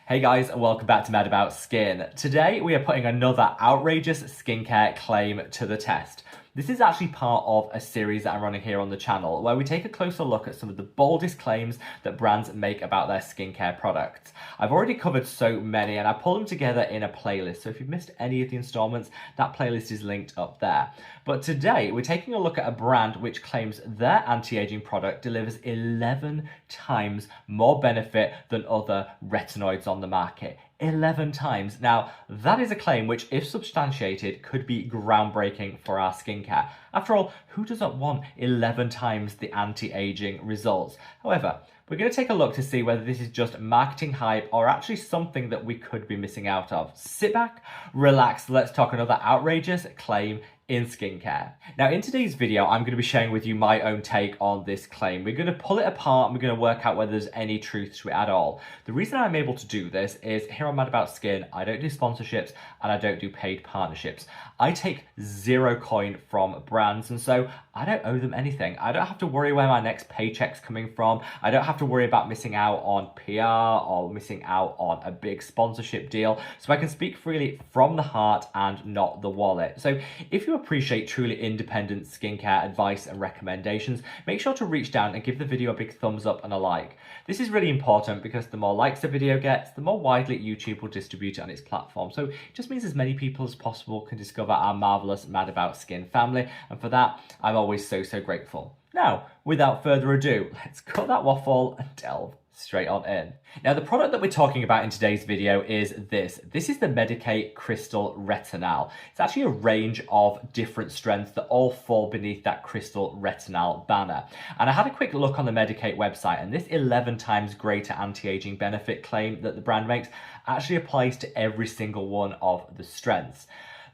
Hey guys, and welcome back to Medik8. Today we are putting another outrageous skincare claim to the test. This is actually part of a series that I'm running here on the channel where we take a closer look at some of the boldest claims that brands make about their skincare products. I've already covered so many and I pulled them together in a playlist, so if you've missed any of the installments, that playlist is linked up there. But today we're taking a look at a brand which claims their anti-aging product delivers 11 times more benefit than other retinoids on the market. 11 times. Now, that is a claim which, if substantiated, could be groundbreaking for our skincare. After all, who doesn't want 11 times the anti-aging results? However, we're going to take a look to see whether this is just marketing hype or actually something that we could be missing out of. Sit back, relax, let's talk another outrageous claim in skincare. Now, in today's video, I'm going to be sharing with you my own take on this claim. We're going to pull it apart and we're going to work out whether there's any truth to it at all. The reason I'm able to do this is here on Medik8, I don't do sponsorships and I don't do paid partnerships. I take 0 coin from brands, and so I don't owe them anything. I don't have to worry where my next paycheck's coming from. I don't have to worry about missing out on PR or missing out on a big sponsorship deal. So I can speak freely from the heart and not the wallet. So if you appreciate truly independent skincare advice and recommendations, make sure to reach down and give the video a big thumbs up and a like. This is really important because the more likes the video gets, the more widely YouTube will distribute it on its platform. So it just means as many people as possible can discover our marvelous Medik8 family, and for that I'm always so grateful. Now, without further ado, let's cut that waffle and delve straight on in. Now, the product that we're talking about in today's video is this. This is the Medik8 Crystal Retinal. It's actually a range of different strengths that all fall beneath that Crystal Retinal banner. And I had a quick look on the Medik8 website, and this 11 times greater anti-aging benefit claim that the brand makes actually applies to every single one of the strengths.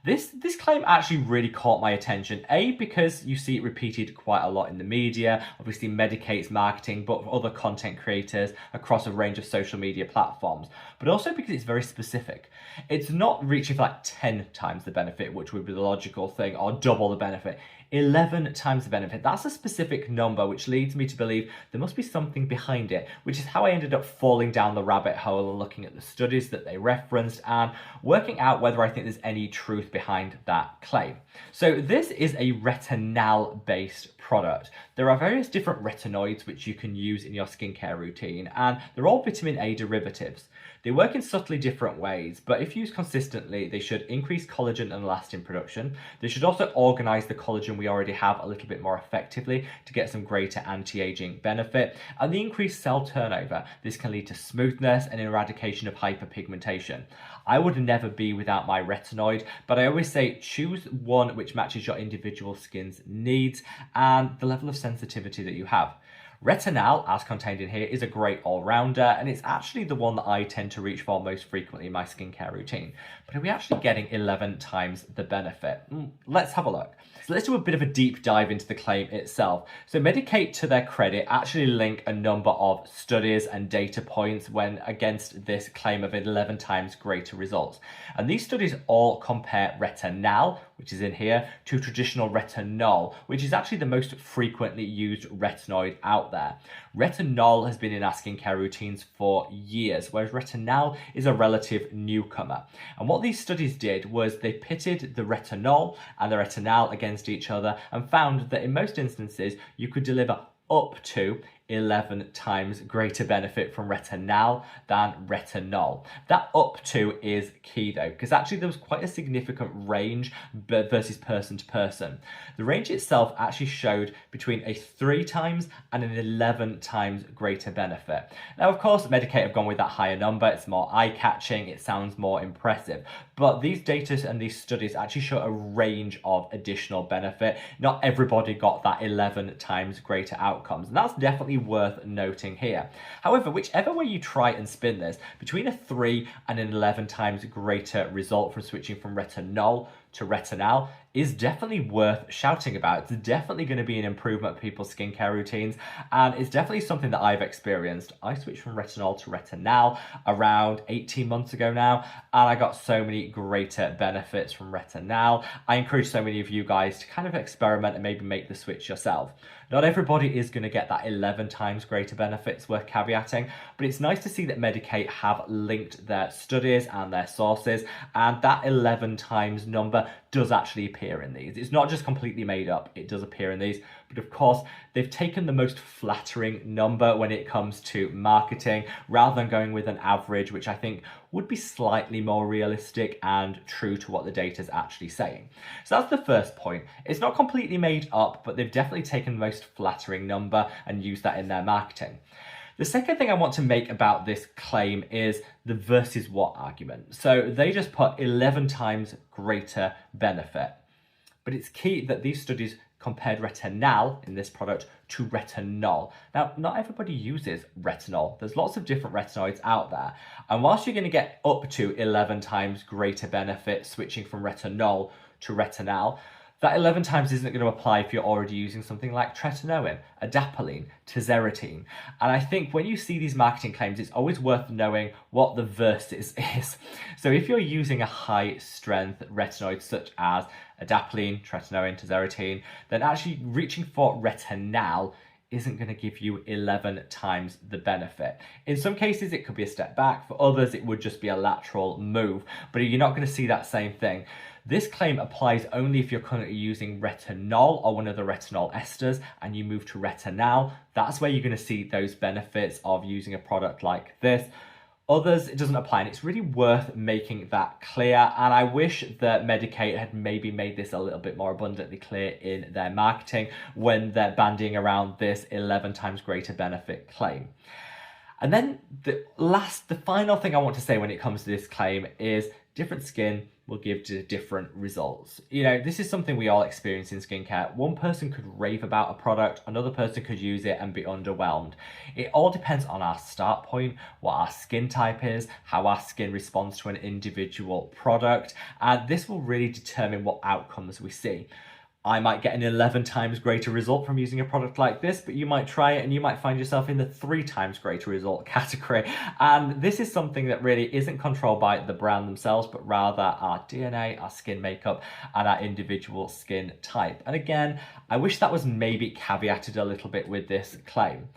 This claim actually really caught my attention, A, because you see it repeated quite a lot in the media, obviously Medik8's marketing, but other content creators across a range of social media platforms, but also because it's very specific. It's not reaching for like 10 times the benefit, which would be the logical thing, or double the benefit. 11 times the benefit. That's a specific number, which leads me to believe there must be something behind it, which is how I ended up falling down the rabbit hole and looking at the studies that they referenced and working out whether I think there's any truth behind that claim. So this is a retinal-based product. There are various different retinoids which you can use in your skincare routine, and they're all vitamin A derivatives. They work in subtly different ways, but if used consistently, they should increase collagen and elastin production. They should also organize the collagen we already have a little bit more effectively to get some greater anti-aging benefit. And the increased cell turnover, this can lead to smoothness and eradication of hyperpigmentation. I would never be without my retinoid, but I always say choose one which matches your individual skin's needs and the level of sensitivity that you have. Retinal, as contained in here, is a great all-rounder, and it's actually the one that I tend to reach for most frequently in my skincare routine. But are we actually getting 11 times the benefit? Let's have a look. So let's do a bit of a deep dive into the claim itself. So Medik8, to their credit, actually link a number of studies and data points when against this claim of 11 times greater results. And these studies all compare retinal, which is in here, to traditional retinol, which is actually the most frequently used retinoid out there. Retinol has been in our skincare routines for years, whereas retinal is a relative newcomer. And what these studies did was they pitted the retinol and the retinal against each other and found that in most instances you could deliver up to 11 times greater benefit from retinal than retinol. That up to is key though, because actually there was quite a significant range versus person to person. The range itself actually showed between a 3 times and an 11 times greater benefit. Now, of course, Medik8 have gone with that higher number. It's more eye-catching, it sounds more impressive, but these data and these studies actually show a range of additional benefit. Not everybody got that 11 times greater outcomes, and that's definitely worth noting here. However, whichever way you try and spin this, between a 3 and an 11 times greater result from switching from retinol to retinal is definitely worth shouting about. It's definitely going to be an improvement for people's skincare routines, and it's definitely something that I've experienced. I switched from retinol to retinal around 18 months ago now, and I got so many greater benefits from retinal. I encourage so many of you guys to kind of experiment and maybe make the switch yourself. Not everybody is going to get that 11 times greater benefits, worth caveating, but it's nice to see that Medik8 have linked their studies and their sources, and that 11 times number does actually appear in these. It's not just completely made up, it does appear in these, but of course they've taken the most flattering number when it comes to marketing, rather than going with an average, which I think would be slightly more realistic and true to what the data is actually saying. So that's the first point. It's not completely made up, but they've definitely taken the most flattering number and used that in their marketing. The second thing I want to make about this claim is the versus what argument. So they just put 11 times greater benefit. But it's key that these studies compared retinal in this product to retinol. Now, not everybody uses retinol. There's lots of different retinoids out there. And whilst you're going to get up to 11 times greater benefit switching from retinol to retinal, that 11 times isn't going to apply if you're already using something like tretinoin, adapalene, tazarotene. And I think when you see these marketing claims, it's always worth knowing what the versus is. So if you're using a high strength retinoid such as adapalene, tretinoin, tazarotene, then actually reaching for retinal isn't going to give you 11 times the benefit. In some cases, it could be a step back. For others, it would just be a lateral move, but you're not going to see that same thing. This claim applies only if you're currently using retinol or one of the retinol esters and you move to retinal. That's where you're going to see those benefits of using a product like this. Others, it doesn't apply, and it's really worth making that clear. And I wish that Medik8 had maybe made this a little bit more abundantly clear in their marketing when they're bandying around this 11 times greater benefit claim. And then the final thing I want to say when it comes to this claim is different skin will give different results. You know, this is something we all experience in skincare. One person could rave about a product, another person could use it and be underwhelmed. It all depends on our start point, what our skin type is, how our skin responds to an individual product, and this will really determine what outcomes we see. I might get an 11 times greater result from using a product like this, but you might try it and you might find yourself in the 3 times greater result category. And this is something that really isn't controlled by the brand themselves, but rather our DNA, our skin makeup, and our individual skin type. And again, I wish that was maybe caveated a little bit with this claim.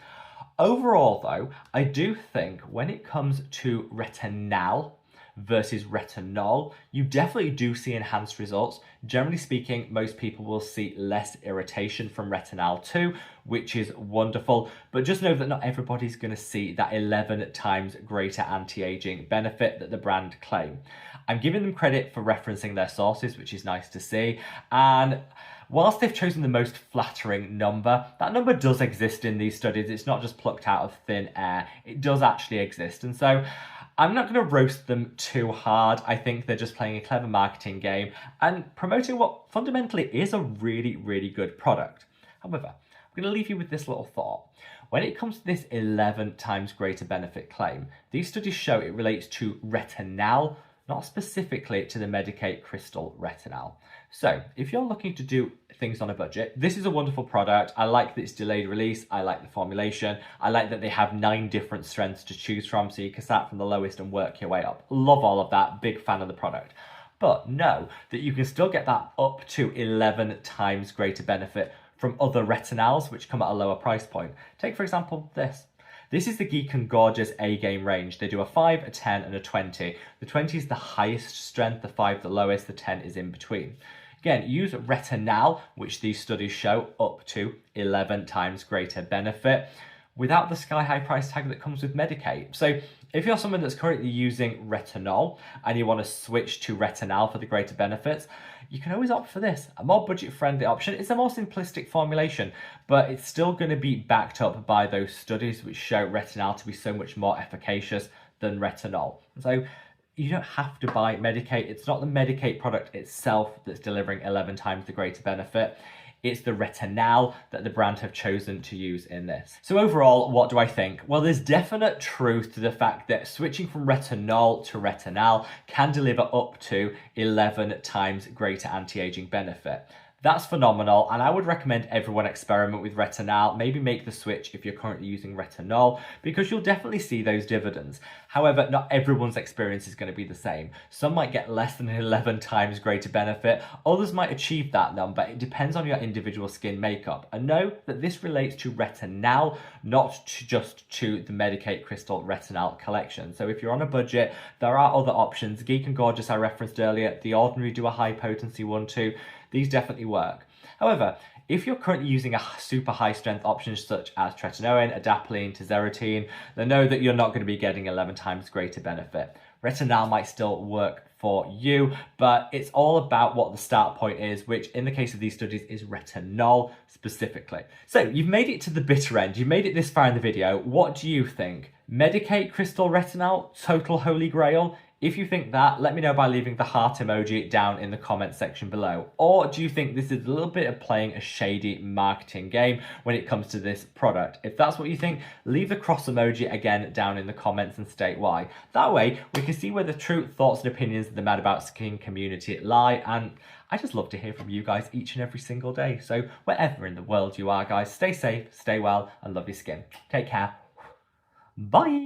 Overall though, I do think when it comes to retinal versus retinol, you definitely do see enhanced results. Generally speaking, most people will see less irritation from retinal 2, which is wonderful, but just know that not everybody's going to see that 11 times greater anti-aging benefit that the brand claim. I'm giving them credit for referencing their sources, which is nice to see, and whilst they've chosen the most flattering number, that number does exist in these studies. It's not just plucked out of thin air. It does actually exist, and so I'm not going to roast them too hard. I think they're just playing a clever marketing game and promoting what fundamentally is a really, really good product. However, I'm going to leave you with this little thought. When it comes to this 11 times greater benefit claim, these studies show it relates to retinal, not specifically to the Medik8 Crystal Retinal. So if you're looking to do things on a budget, this is a wonderful product. I like that it's delayed release. I like the formulation. I like that they have 9 different strengths to choose from, so you can start from the lowest and work your way up. Love all of that. Big fan of the product. But know that you can still get that up to 11 times greater benefit from other retinals, which come at a lower price point. Take, for example, this. This is the Geek Gorgeous A-Game range. They do a 5, a 10, and a 20. The 20 is the highest strength, the 5 the lowest, the 10 is in between. Again, use retinal, which these studies show up to 11 times greater benefit, without the sky-high price tag that comes with Medik8. So if you're someone that's currently using retinol and you want to switch to retinal for the greater benefits, you can always opt for this, a more budget-friendly option. It's a more simplistic formulation, but it's still going to be backed up by those studies which show retinal to be so much more efficacious than retinol. So you don't have to buy Medik8. It's not the Medik8 product itself that's delivering 11 times the greater benefit. it's the retinal that the brand have chosen to use in this. So overall, what do I think? Well, there's definite truth to the fact that switching from retinol to retinal can deliver up to 11 times greater anti-aging benefit. That's phenomenal, and I would recommend everyone experiment with retinal. Maybe make the switch if you're currently using retinol, because you'll definitely see those dividends. However, not everyone's experience is going to be the same. Some might get less than 11 times greater benefit, others might achieve that number. It depends on your individual skin makeup. And know that this relates to retinal, not just to the Medik8 Crystal Retinal collection. So if you're on a budget, there are other options. Geek and Gorgeous I referenced earlier, the Ordinary do a high potency one too. These definitely work. However, if you're currently using a super high strength option such as tretinoin, adapalene, tazarotene, then know that you're not going to be getting 11 times greater benefit. Retinal might still work for you, but it's all about what the start point is, which in the case of these studies is retinol specifically. So you've made it to the bitter end. You've made it this far in the video. What do you think? Medik8 Crystal Retinal, total holy grail? If you think that, let me know by leaving the heart emoji down in the comment section below. Or do you think this is a little bit of playing a shady marketing game when it comes to this product? If that's what you think, leave the cross emoji again down in the comments and state why. That way, we can see where the true thoughts and opinions of the Mad About Skin community lie, and I just love to hear from you guys each and every single day. So wherever in the world you are, guys, stay safe, stay well, and love your skin. Take care. Bye!